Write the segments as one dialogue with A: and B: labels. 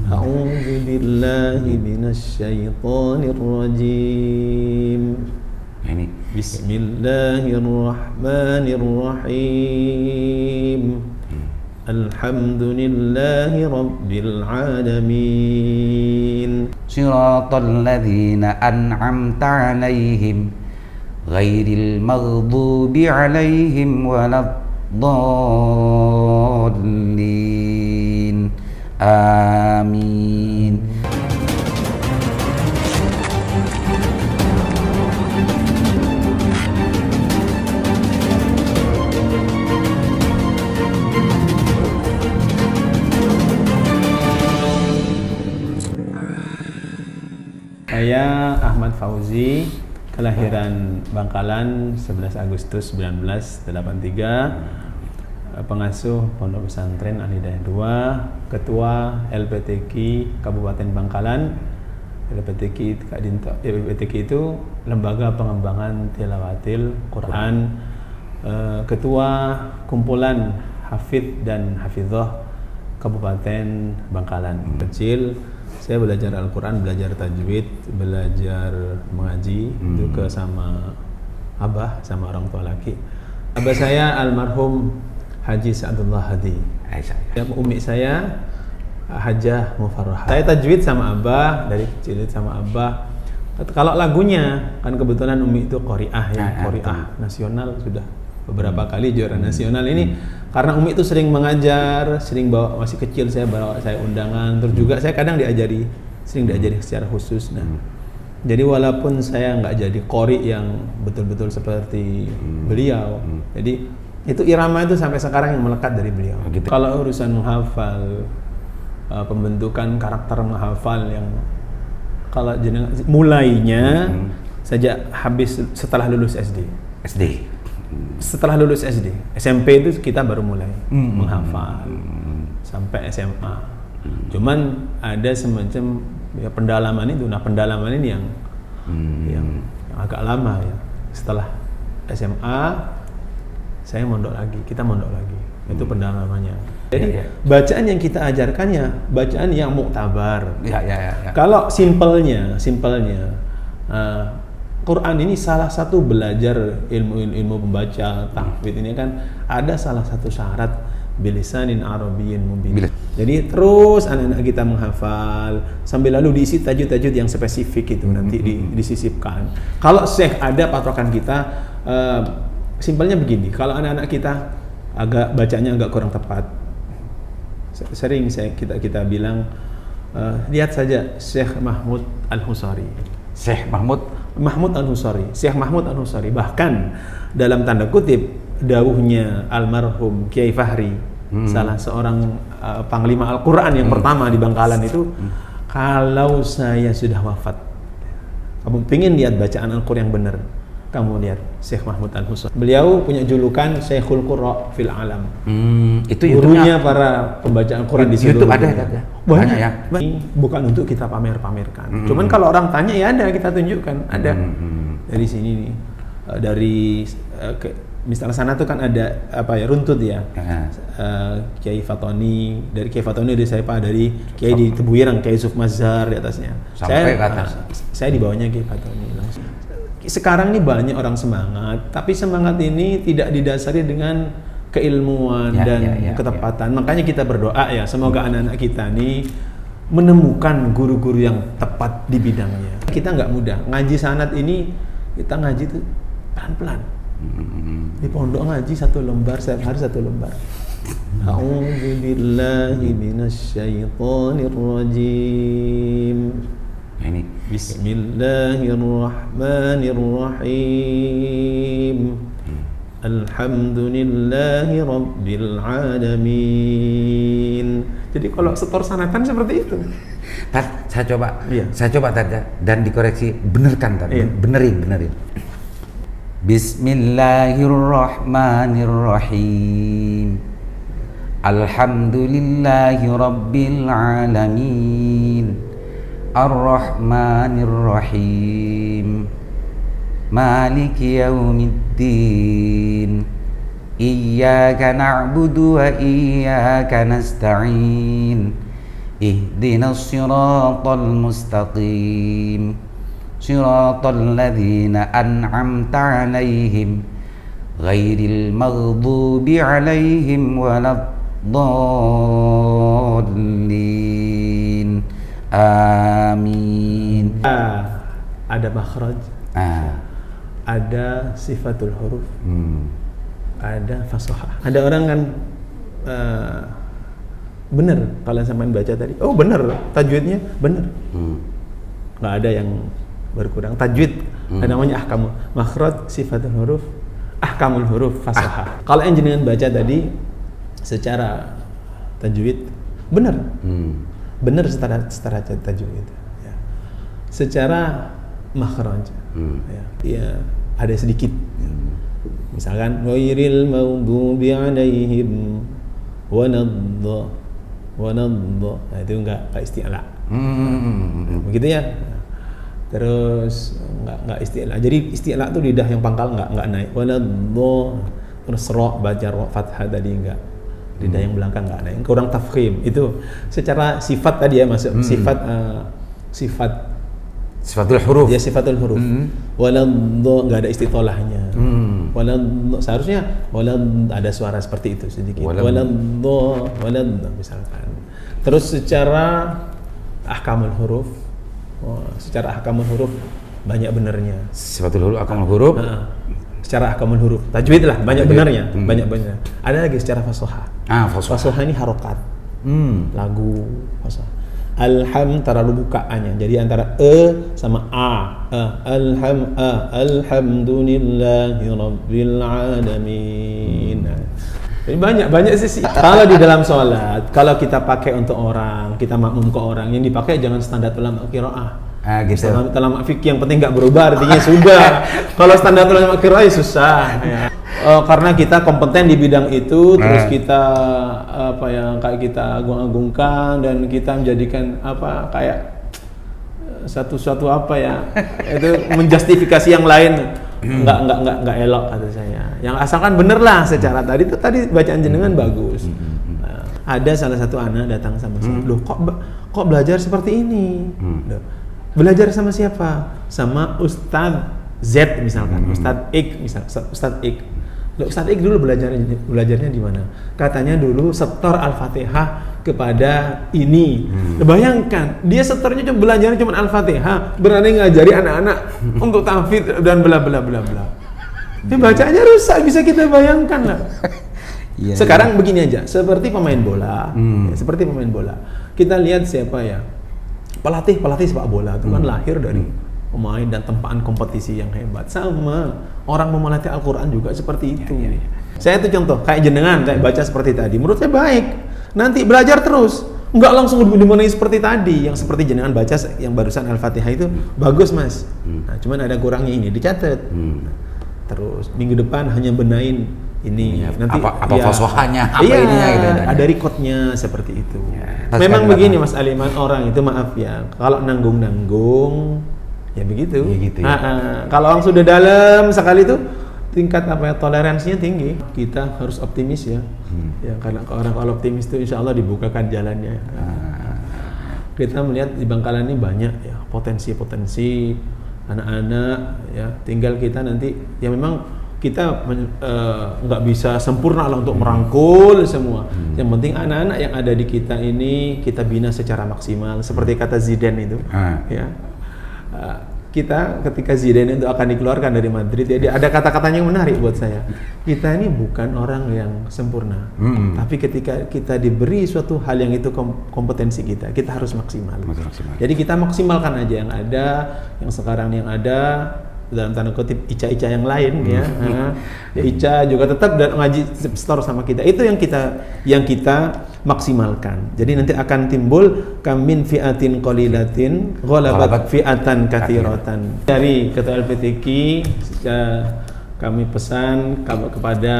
A: A'udzu billahi minasy syaithanir rajim.
B: Ini
A: Bismillahirrahmanirrahim. Alhamdulillahi rabbil alamin.
B: Shiratal ladzina an'amta 'alaihim ghairil maghdubi 'alaihim waladdallin. Amin.
A: Saya Ahmad Fauzi, kelahiran Bangkalan 11 Agustus 1983, pengasuh Pondok Pesantren Al-Hidayah 2, Ketua LPTQ Kabupaten Bangkalan. LPTQ itu Lembaga Pengembangan Tilawatil Quran, Ketua Kumpulan Hafidh dan Hafidhah Kabupaten Bangkalan. Kecil saya belajar Al-Quran, belajar tajwid, belajar mengaji itu sama abah, sama orang tua laki. Abah saya almarhum Haji Sa'dullah Hadi. Umi saya Hajah Mufarrah. Saya tajwid sama abah, dari kecil sama abah. Kalau lagunya, kan kebetulan Umi itu qori'ah ya, qori'ah nasional, sudah beberapa kali juara nasional ini. Karena Umi itu sering mengajar, sering bawa, masih kecil saya bawa saya undangan, terus juga saya kadang sering diajari secara khusus. Nah, jadi walaupun saya nggak jadi qori yang betul-betul seperti beliau, jadi itu irama itu sampai sekarang yang melekat dari beliau. Gitu. Kalau urusan menghafal, pembentukan karakter menghafal yang kalau mulainya sejak habis setelah lulus SD. Setelah lulus SD, SMP itu kita baru mulai menghafal sampai SMA. Cuman ada semacam ya, pendalaman itu. Nah, pendalaman ini yang agak lama ya. Setelah SMA saya kita mondok lagi. Itu pendalamannya. Jadi bacaan yang kita ajarkannya bacaan yang muktabar. Kalau simpelnya Quran ini salah satu belajar ilmu pembaca tahfidz ini kan ada salah satu syarat bilisanin arabiyyin mubin. Jadi terus anak-anak kita menghafal sambil lalu diisi tajwid-tajwid yang spesifik itu nanti disisipkan. Kalau Syekh ada patokan kita, simpelnya begini, kalau anak-anak kita bacanya agak kurang tepat, sering kita bilang, lihat saja Syekh Mahmud Al-Husari. Syekh Mahmud Al-Husari, bahkan dalam tanda kutip dawuhnya almarhum Kiai Fahri, salah seorang panglima Al-Quran yang pertama di Bangkalan itu, kalau saya sudah wafat, kamu pengen lihat bacaan Al-Quran yang benar, kamu lihat Syekh Mahmud Al-Husari. Beliau punya julukan Syekhul Qurra fil Alam. Itu gurunya para pembaca Al-Quran di seluruh dunia. Banyak ya. Bukan untuk kita pamer-pamerkan. Cuman kalau orang tanya ya ada, kita tunjukkan. Ada. Dari sini nih. Misalnya sana tuh kan ada runtut ya. Kiai Fatoni, dari Kiai Fatoni dari Kiai di Tebuireng, Kiai Yusuf Mazhar di atasnya. Sampai ke atas. Saya di bawahnya Kiai Fatoni langsung. Sekarang ini banyak orang semangat, tapi semangat ini tidak didasari dengan keilmuan dan ketepatan. Makanya kita berdoa ya, semoga anak-anak kita nih menemukan guru-guru yang tepat di bidangnya. Kita nggak mudah ngaji sanad ini, kita ngaji itu pelan-pelan. Di pondok ngaji satu lembar, setiap hari satu lembar. A'udzu billahi minasy syaithanir rajim. Ini Bismillahirrahmanirrahim. Alhamdulillahi rabbil alamin. Jadi kalau setor sanatan seperti itu.
B: Saya coba tadi dan dikoreksi, benerkan tadi. Benerin. Bismillahirrahmanirrahim. Alhamdulillahi rabbil alamin. Ar-Rahmanir-Rahim. Maliki yaumiddin. Iyyaka na'budu wa iyyaka nasta'in. Ihdinas siratal mustaqim. Siratal ladzina an'amta 'alaihim ghairil maghdubi 'alaihim waladdallin. Amin.
A: Ada makhraj. Ada sifatul huruf. Ada fasohah. Ada orang kan bener kalau sampean baca tadi. Oh bener, tajwidnya bener. Nggak ada yang berkurang. Tajwid ada namanya ahkamul makhraj, sifatul huruf, ahkamul huruf, fasohah. Kalau yang jenengan baca tadi secara tajwid bener. Bener secara tajwid. Ya. Secara makhraj ya ada sedikit. Misalkan ghairil maghdubi 'alaihim wanadh. Nah, itu enggak isti'la. Begitu ya. Terus enggak isti'la. Jadi isti'la itu lidah yang pangkal enggak naik. Wanadh. Terus ra baca ra fathah tadi enggak. Lidah yang belakang enggak naik. Kurang tafkhim. Itu secara sifat tadi ya masuk
B: Sifatul huruf.
A: Ya sifatul huruf. Waladh enggak ada istitolahnya. Waladh seharusnya waladh ada suara seperti itu sedikit. Waladh misalkan. Terus secara ahkamul huruf. Secara ahkamul huruf banyak benernya.
B: Sifatul huruf, ahkamul huruf.
A: Secara ahkamul huruf. Tajwid lah banyak benernya, banyak benernya. Ada lagi secara fasohah. Fasohah ini harokat. Lagu fasohah. Alham terlalu bukaannya, jadi antara sama alhamdulillahi rabbil alamin. Jadi banyak sih. Kalau di dalam sholat, kalau kita pakai untuk orang, kita makmum ke orang, yang dipakai jangan standar ulama qiraah.
B: Gitu.
A: Standar ulama fikih yang penting nggak berubah, artinya sudah. Kalau standar ulama qiraah ya susah. Ya. Karena kita kompeten di bidang itu, terus kita kayak kita agung-agungkan dan kita menjadikan kayak satu itu menjustifikasi yang lain nggak elok kata saya. Yang asalkan bener lah secara tadi bacaan jenengan bagus. Ada salah satu anak datang sama saya, loh kok belajar seperti ini? Belajar sama siapa? Sama Ustadz Z misalkan, Ustadz X misalkan, Ustadz X. Loh, Ustadz Ik dulu belajarnya di mana? Katanya dulu setor Al-Fatihah kepada ini. Bayangkan, dia setornya belajarnya cuma Al-Fatihah, berani ngajari anak-anak untuk tahfidz dan bla bla bla bla. Ini bacanya rusak, bisa kita bayangkan lah. Sekarang begini aja, seperti pemain bola. Seperti pemain bola. Kita lihat siapa ya? Pelatih sepak bola itu kan lahir dari pemain dan tempaan kompetisi yang hebat. Sama orang mau melatih Al-Quran juga seperti itu. Saya itu contoh kayak jenengan kayak baca seperti tadi, menurut saya baik. Nanti belajar terus, nggak langsung dimulai seperti tadi. Yang seperti jenengan baca yang barusan Al-Fatihah itu bagus mas. Nah, cuman ada kurangnya ini, dicatat. Terus minggu depan hanya benain ini. Nanti
B: apa fasohanya, ininya gitu.
A: Ada recordnya seperti itu. Memang begini Mas Aliman, orang itu maaf ya, kalau nanggung ya begitu. Kalau orang sudah dalam sekali itu tingkat toleransinya tinggi. Kita harus optimis ya. Ya karena orang kalau optimis itu insya Allah dibukakan jalannya. Kita melihat di Bangkalan ini banyak ya potensi anak-anak ya. Tinggal kita nanti ya memang kita nggak bisa sempurna lah untuk merangkul semua. Yang penting anak-anak yang ada di kita ini kita bina secara maksimal. Seperti kata Zidane itu. Ya. Kita ketika Zidane itu akan dikeluarkan dari Madrid, jadi ada kata-katanya yang menarik buat saya. Kita ini bukan orang yang sempurna, tapi ketika kita diberi suatu hal yang itu kompetensi kita harus maksimal. Jadi kita maksimalkan aja yang ada, yang sekarang yang ada, dalam tanda kutip Ica-Ica yang lain ya. Ya Ica juga tetap dan ngaji store sama kita. Itu yang kita maksimalkan. Jadi nanti akan timbul kamin fi'atin qalilatin ghalabat fi'atan katsiratan. Dari Ketua LPTQ kami pesan kepada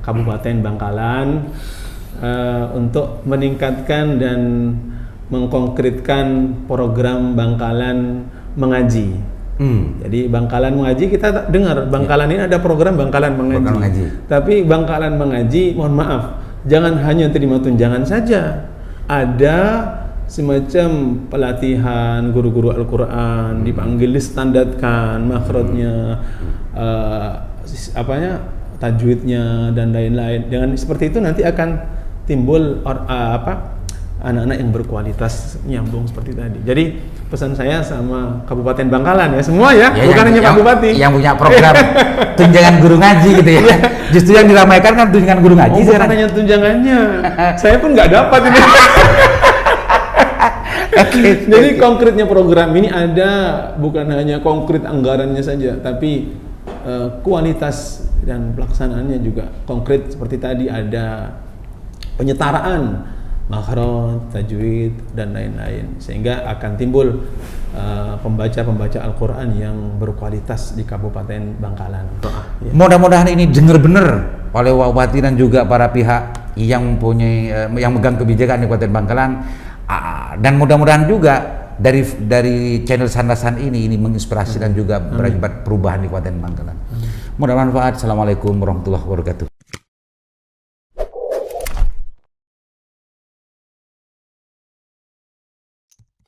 A: Kabupaten Bangkalan untuk meningkatkan dan mengkonkretkan program Bangkalan mengaji. Jadi Bangkalan mengaji, kita dengar Bangkalan ini ada program Bangkalan mengaji. Tapi Bangkalan mengaji, mohon maaf, jangan hanya terima tunjangan saja. Ada semacam pelatihan guru-guru Al-Quran, dipanggil, distandarkan makhrajnya, tajwidnya dan lain-lain. Dengan seperti itu nanti akan timbul anak-anak yang berkualitas, nyambung seperti tadi. Jadi pesan saya sama Kabupaten Bangkalan ya semua ya bukan hanya Pak Bupati
B: yang punya program tunjangan guru ngaji gitu ya. Justru yang diramaikan kan tunjangan guru ngaji.
A: Bukan hanya tunjangannya, saya pun nggak dapat ini. Jadi konkretnya program ini ada, bukan hanya konkret anggarannya saja, tapi kualitas dan pelaksanaannya juga konkret. Seperti tadi ada penyetaraan makhraj, tajwid dan lain-lain, sehingga akan timbul pembaca-pembaca Al-Quran yang berkualitas di Kabupaten Bangkalan.
B: Ya. Mudah-mudahan ini dengar benar oleh Bupati dan juga para pihak yang mempunyai yang megang kebijakan di Kabupaten Bangkalan, dan mudah-mudahan juga dari channel Sandasan ini menginspirasi dan juga berakibat perubahan di Kabupaten Bangkalan. Mudah-mudahan manfaat. Assalamualaikum warahmatullahi wabarakatuh.